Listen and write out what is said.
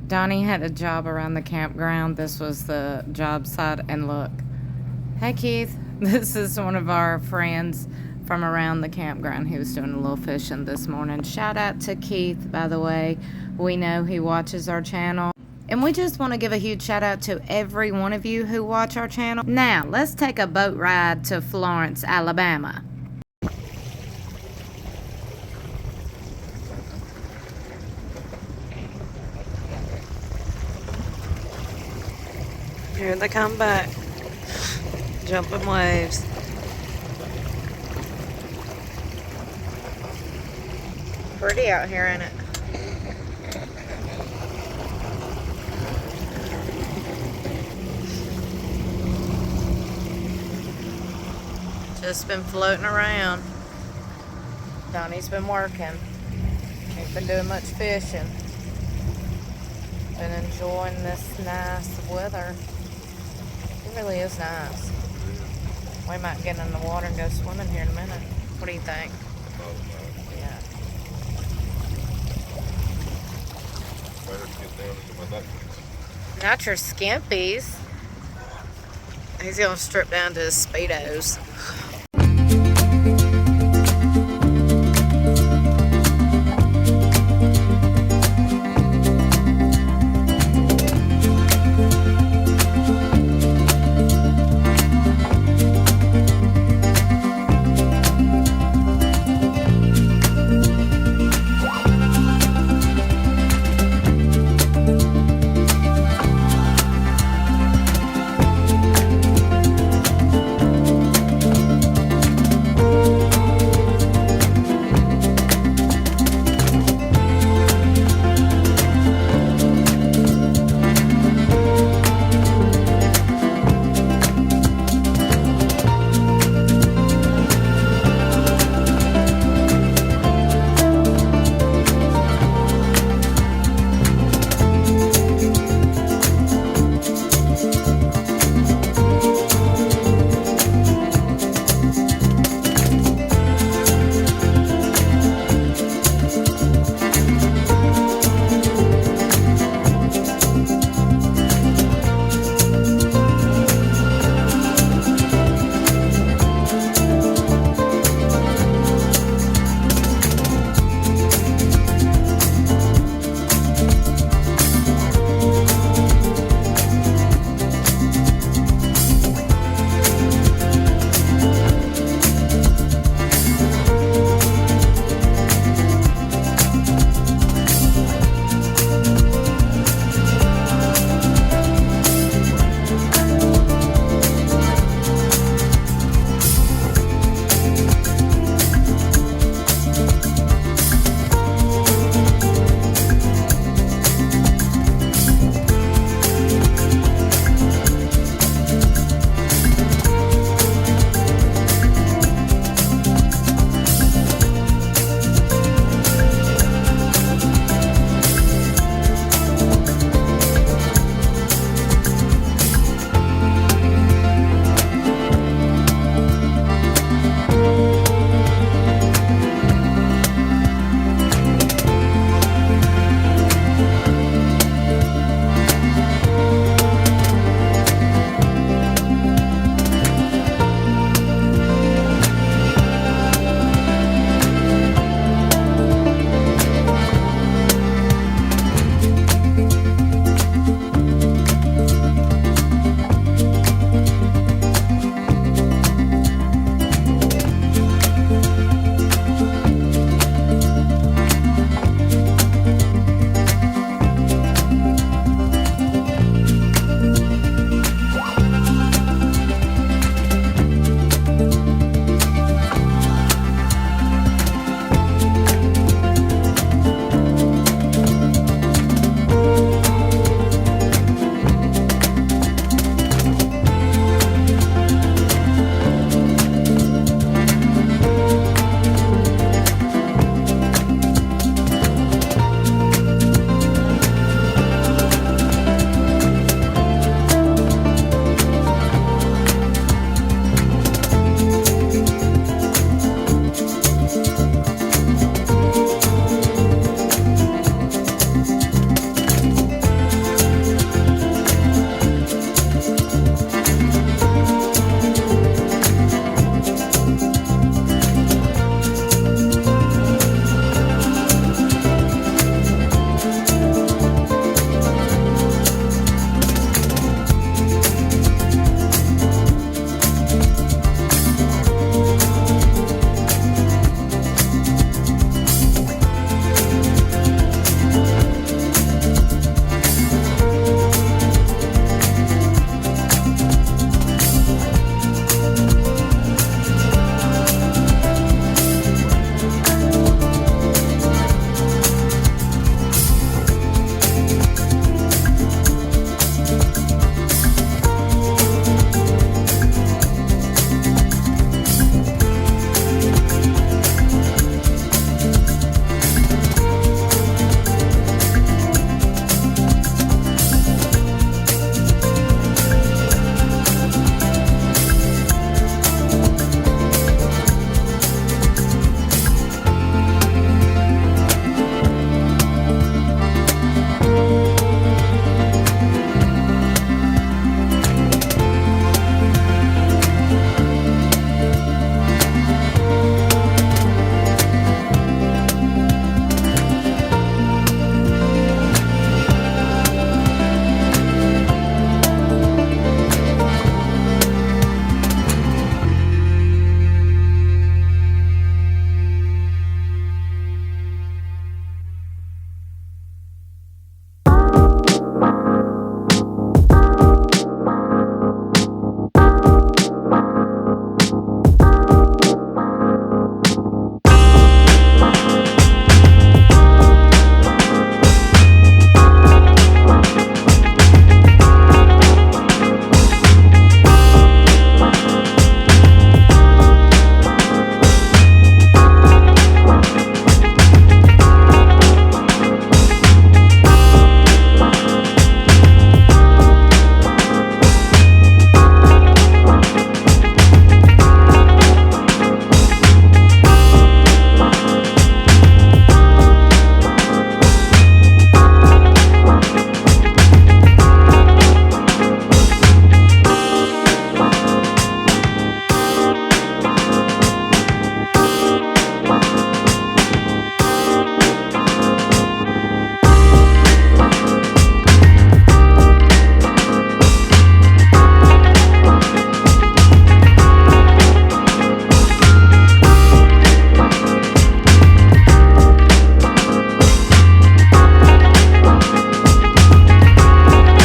Donnie had a job around the campground. This was the job site, and look. Hey, Keith. This is one of our friends from around the campground. He was doing a little fishing this morning. Shout out to Keith, by the way. We know he watches our channel. And we just want to give a huge shout out to every one of you who watch our channel. Now, let's take a boat ride to Florence, Alabama. Here they come back. Jumping waves. Pretty out here, ain't it? Just been floating around. Donnie's been working. Ain't been doing much fishing. Been enjoying this nice weather. It really is nice. We might get in the water and go swimming here in a minute. What do you think? Yeah. Not your skimpies. He's gonna strip down to his Speedos.